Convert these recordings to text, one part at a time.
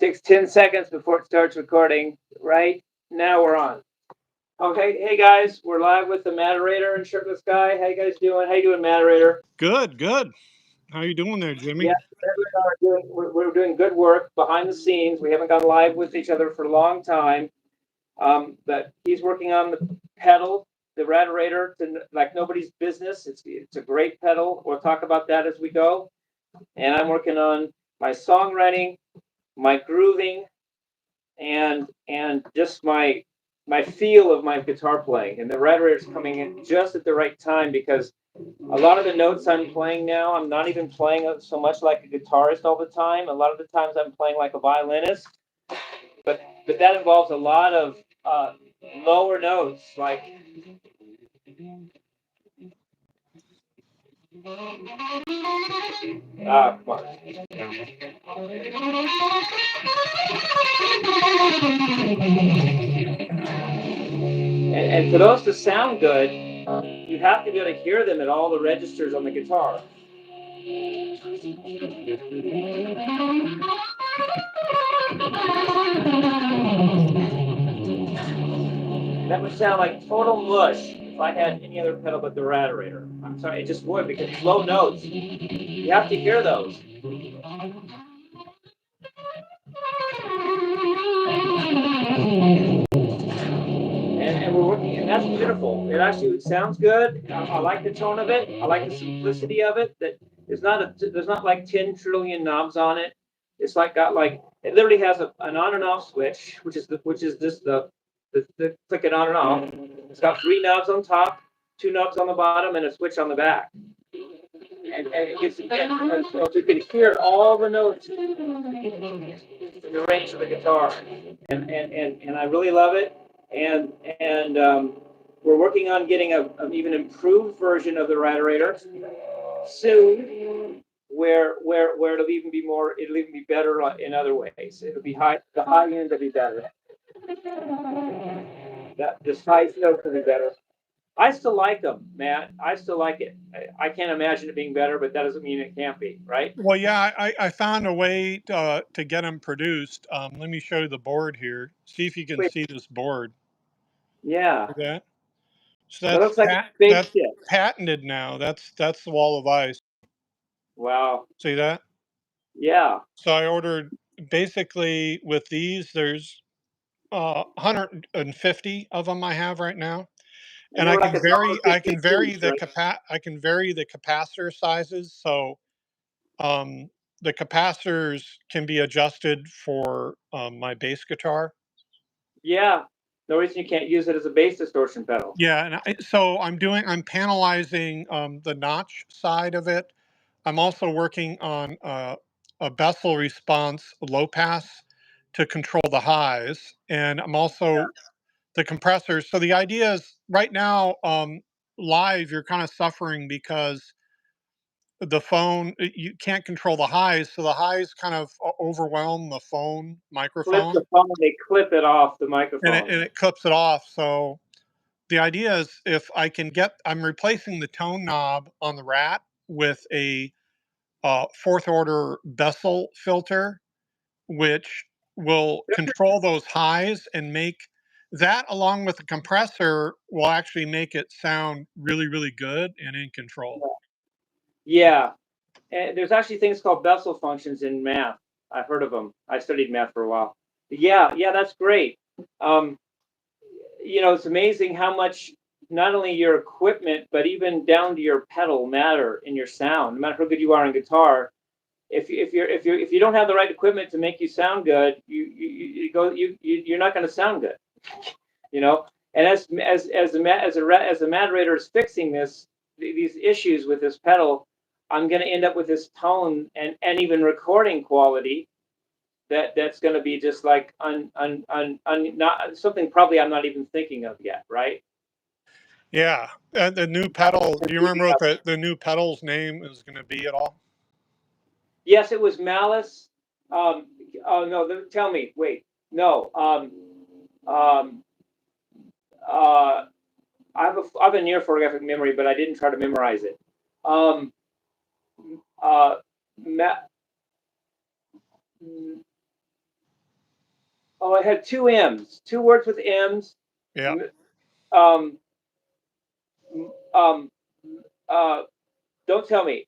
takes 10 seconds before it starts recording. Right now we're on. Okay, hey guys, we're live with the Matterator and Shirtless Guy. How you guys doing? How you doing, Matterator? Good, good. How you doing there, Jimmy? Yeah, we're doing good work behind the scenes. We haven't gone live with each other for a long time. But he's working on the pedal, the Matterator, like nobody's business. It's a great pedal. We'll talk about that as we go. And I'm working on my songwriting, my grooving, and just my feel of my guitar playing. And the Matterator is coming in just at the right time because a lot of the notes I'm playing now, I'm not even playing so much like a guitarist all the time. A lot of the times I'm playing like a violinist, but that involves a lot of lower notes, like come on. And for those to sound good, you have to be able to hear them at all the registers on the guitar. That would sound like total mush if I had any other pedal but the Matterator. I'm sorry, it just would, because it's low notes. You have to hear those. And we're working, and that's beautiful. It actually sounds good. I like the tone of it. I like the simplicity of it. That there's not like 10 trillion knobs on it. It's like it literally has an on and off switch, which is just the click it on and off. It's got 3 knobs on top, 2 knobs on the bottom, and a switch on the back. And it gets, so you can hear all the notes in the range of the guitar, and I really love it. And we're working on getting an even improved version of the Matterator soon, where it'll even be better in other ways. It'll be the high end will be better. That this high note will be better. I still like them, Matt. I still like it. I can't imagine it being better, but that doesn't mean it can't be, right? Well, yeah, I found a way to get them produced. Let me show you the board here. See if you can Wait, see this board. yeah, See that? So it looks like a that's spaceship. patented now. That's the wall of ice. Wow. See that? Yeah. So I ordered basically with these. There's 150 of them I have right now, And and they're like I a can vary piece, right? I can vary the capacitor sizes. So Um, the capacitors can be adjusted for my bass guitar. Yeah. No reason you can't use it as a bass distortion pedal. Yeah, and so I'm panelizing the notch side of it. I'm also working on a Bessel response low pass to control the highs, and I'm Yeah. also the compressors. So the idea is right now, live, you're kind of suffering because the phone, you can't control the highs, so the highs kind of overwhelm the phone Clip microphone, the phone, they clip it off the and microphone. it clips it off. So the idea is if I can get, I'm replacing the tone knob on the Rat with a fourth order Bessel filter, which will control those highs and make that, along with the compressor, will actually make it sound really, really good and in control. Yeah. And there's actually things called Bessel functions in math. I've heard of them. I studied math for a while. Yeah, that's great. Um, it's amazing how much not only your equipment, but even down to your pedal matter in your sound. No matter how good you are on guitar, if you don't have the right equipment to make you sound good, you're not going to sound good. You know. And as the Matterator is fixing these issues with this pedal, I'm going to end up with this tone and even recording quality that's going to be just like not something probably I'm not even thinking of yet, right? Yeah, and the new pedal. Do you remember what the new pedal's name is going to be at all? Yes, it was Malice. Oh no, tell me. Wait, no. Um, uh, I have a near photographic memory, but I didn't try to memorize it. Um, uh, Ma- Oh, I had two M's, two words with M's. Yeah. Um, um, uh, don't tell me.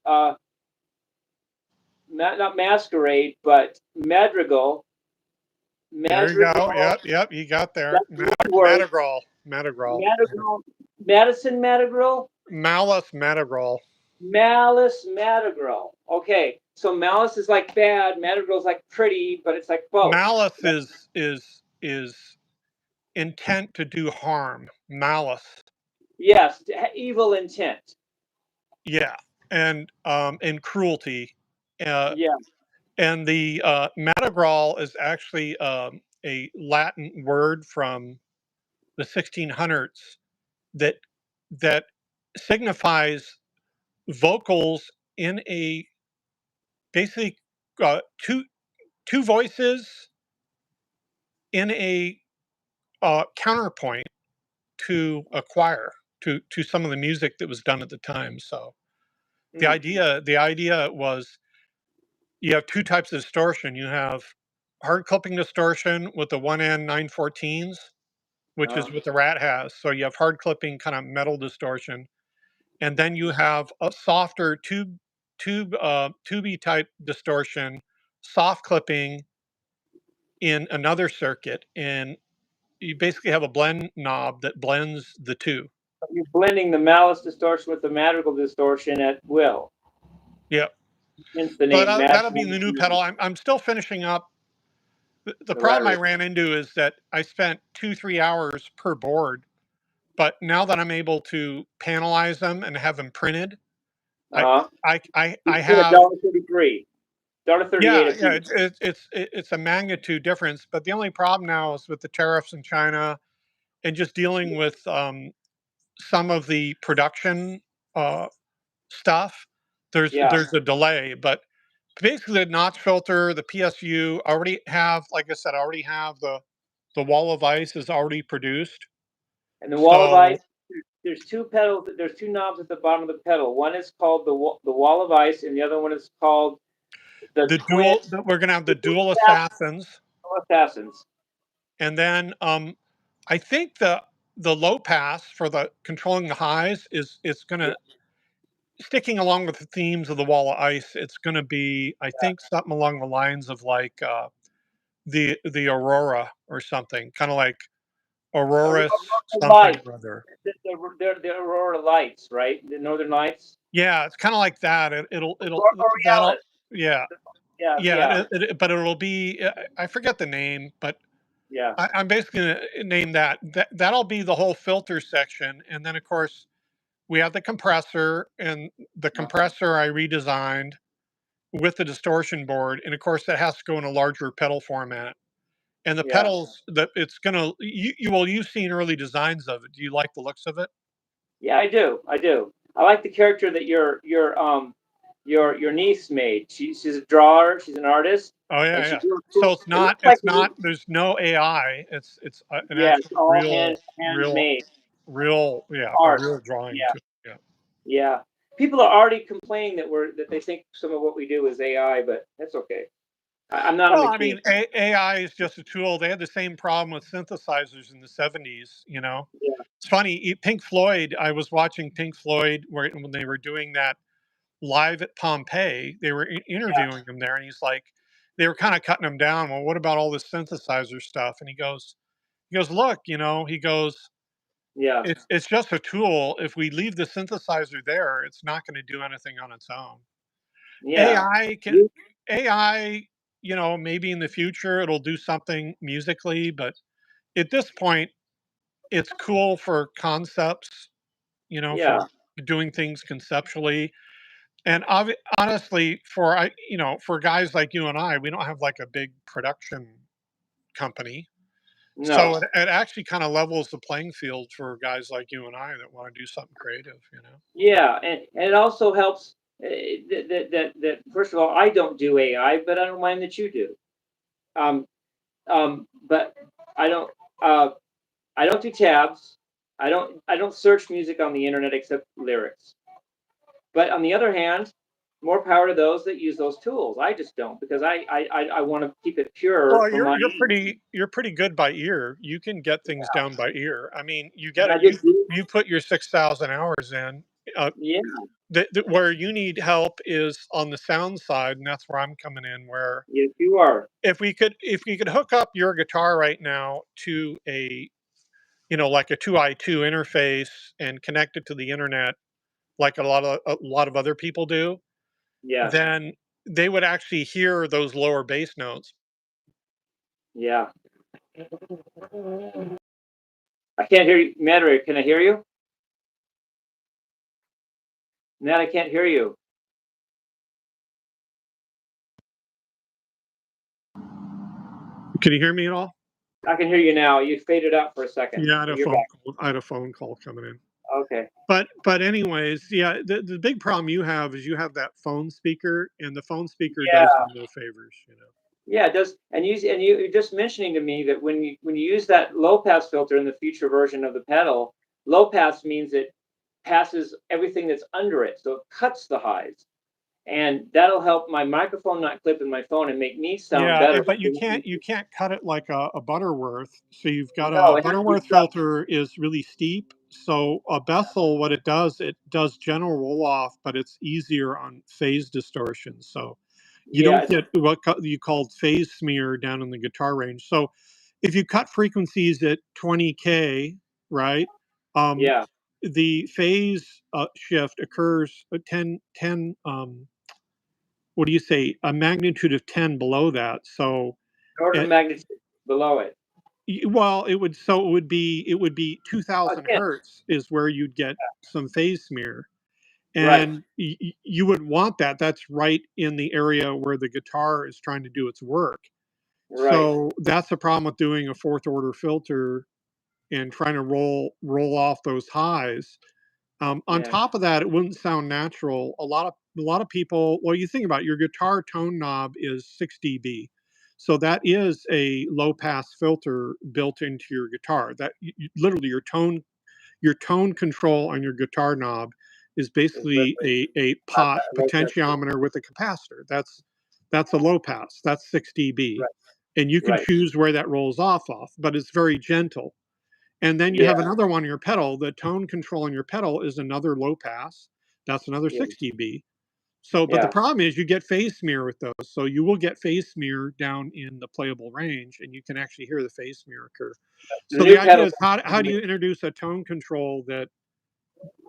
Not masquerade, but madrigal. There you go. Madrigal. Yep. Yep. You got there. That's one word. Mattagral. Mattagral. Madrigal. Madison Madrigal. Malice Mattagral. Malice Madrigal. Okay, so malice is like bad. Madrigal is like pretty, but it's like both. Malice is intent to do harm. Malice. Yes, evil intent. Yeah. And cruelty. Uh, Yeah. and the Mattagral is actually a Latin word from the 1600s that that signifies vocals in a basically two voices in a counterpoint to a choir to some of the music that was done at the time. So Mm. the idea was you have two types of distortion. You have hard clipping distortion with the one end 914s, which is Uh, what the Rat has. So you have hard clipping kind of metal distortion, and then you have a softer tubey type distortion, soft clipping in another circuit, and you basically have a blend knob that blends the two. you're blending the malice distortion with the madrigal distortion at will. Yeah, Hence the so name that'll be the new pedal. madrigal. I'm still finishing up. The The rat problem I race. ran into is that I spent 2-3 hours per board, but now that I'm able to panelize them and have them printed, I Uh-huh. I You get a have. dollar 33, dollar 38 Yeah, a yeah, piece. it's a magnitude difference, but the only problem now is with the tariffs in China and just dealing with some of the production uh, stuff. Yeah, There's a delay, but basically the notch filter, the PSU already have, like I said, already have the wall of ice is already produced. and the wall of So ice. There's two pedals. There's two knobs at the bottom of the pedal. One is called the wall of ice, and the other one is called the twin we're gonna have the dual assassin- assassins, assassins. and then I think the low pass for the controlling the highs is Yeah, gonna sticking along with the themes of the wall of ice. It's gonna be, I think, something along the lines of like the aurora or something, kind of like auroras something light. or other. The aurora lights, right? The northern lights. Yeah, it's kind of like that. It'll that'll Aurealis. yeah. Yeah, Yeah, yeah, but it'll be I forget the name, but yeah, I'm basically gonna name that'll be the whole filter section, and then of course we have the compressor, and the compressor I redesigned with the distortion board, and of course that has to go in a larger pedal format. And the yeah, pedals that it's gonna you've seen early designs of it. Do you like the looks of it? yeah. I do. I do. I like the character that your niece made. She's a drawer. She's an artist, Oh and yeah, she yeah. drew. So It looks like it's not there's no AI. It's an yeah, it's actual all handmade yeah, a art. real drawing Yeah, too. Yeah. yeah. People are already complaining that they think some of what we do is AI, but that's okay. I'm not a Well, I machine. mean, AI is just a tool. They had the same problem with synthesizers in the 70s, you know. Yeah, It's funny, Pink Floyd, I was watching Pink Floyd when they were doing that live at Pompeii. They were yeah, interviewing him there, and he's like, they were kind of cutting him down. Well, what about all this synthesizer stuff? And he goes, look, you know, he goes, yeah, it's just a tool. If we leave the synthesizer there, it's not going to do anything on its own. yeah. AI can You, AI, you know, maybe in the future it'll do something musically, but at this point, it's cool for concepts, you know, yeah, for doing things conceptually. And honestly, you know, for guys like you and I, we don't have like a big production company. So no. it actually kind of levels the playing field for guys like you and I that want to do something creative, you know. Yeah, and it also helps that first of all, I don't do AI, but I don't mind that you do. Um, but I don't uh, I don't do tabs. I don't search music on the internet except lyrics. But on the other hand, more power to those that use those tools. I just don't, because I want to keep it pure Well, for my you're pretty good by ear. You can get things down by ear. I mean, you get and I it. just do. You put your 6,000 hours in. Yeah, Where you need help is on the sound side, and that's where I'm coming in. Where yes, you are. if we could hook up your guitar right now to a like a 2i2 interface and connect it to the internet, like a lot of other people do, Yes, then they would actually hear those lower bass notes. yeah. I can't hear you, Matterator. Can I hear you? Matt, I can't hear you. Can you hear me at all? I can hear you now. You faded out for a second, Yeah, but you're back. I had a phone call coming in. Okay. But anyways, yeah, the big problem you have is you have that phone speaker, and the phone speaker Yeah, does you no favors. yeah. It does. You're just mentioning to me that when you use that low pass filter in the future version of the pedal, low pass means it passes everything that's under it, so it cuts the highs, and that'll help my microphone not clip in my phone and make me sound Yeah, better. but you can't cut it like a Butterworth. So you've got No, a it has to be Butterworth cut. filter is really steep. So a Bessel, what it does general roll off, but it's easier on phase distortion. So you Yeah, don't get what you called phase smear down in the guitar range. So if you cut frequencies at 20K, right? Um, yeah. the phase shift occurs at 10, what do you say, a magnitude of 10 below that. So Order of it, magnitude below it. well, it would be 2000 Again, hertz is where you'd get some phase smear, right, and you would want that. That's right in the area where the guitar is trying to do its work. right. So that's the problem with doing a fourth order filter and trying to roll off those highs. On Yeah, top of that, it wouldn't sound natural. A lot of people. Well, you think about it, your guitar tone knob is 6 dB, so that is a low pass filter built into your guitar. That literally your tone control on your guitar knob is it's basically literally a not pot that low pass. potentiometer with a capacitor. That's a low pass. That's 6 dB, Right, and you can right. choose where that rolls off, but it's very gentle. And then you Yeah, have another one on your pedal. The tone control on your pedal is another low pass. That's another yeah, 6 dB. So, but the yeah. problem is you get phase smear with those. So you will get phase smear down in the playable range, and you can actually hear the phase smear occur. The So the new idea pedal. is how do you introduce a tone control that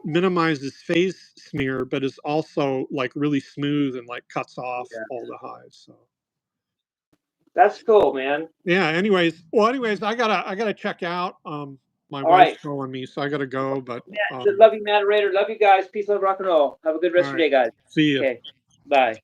minimizes phase smear, but is also like really smooth and like cuts off Yeah, all the highs. So that's cool, man. yeah. Anyways, I gotta check out. My All wife's right. calling me, so I gotta go. But Love you, Matterator. Love you guys. Peace, love, rock and roll. Have a good all rest of right, your day, guys. see you. Okay. Bye.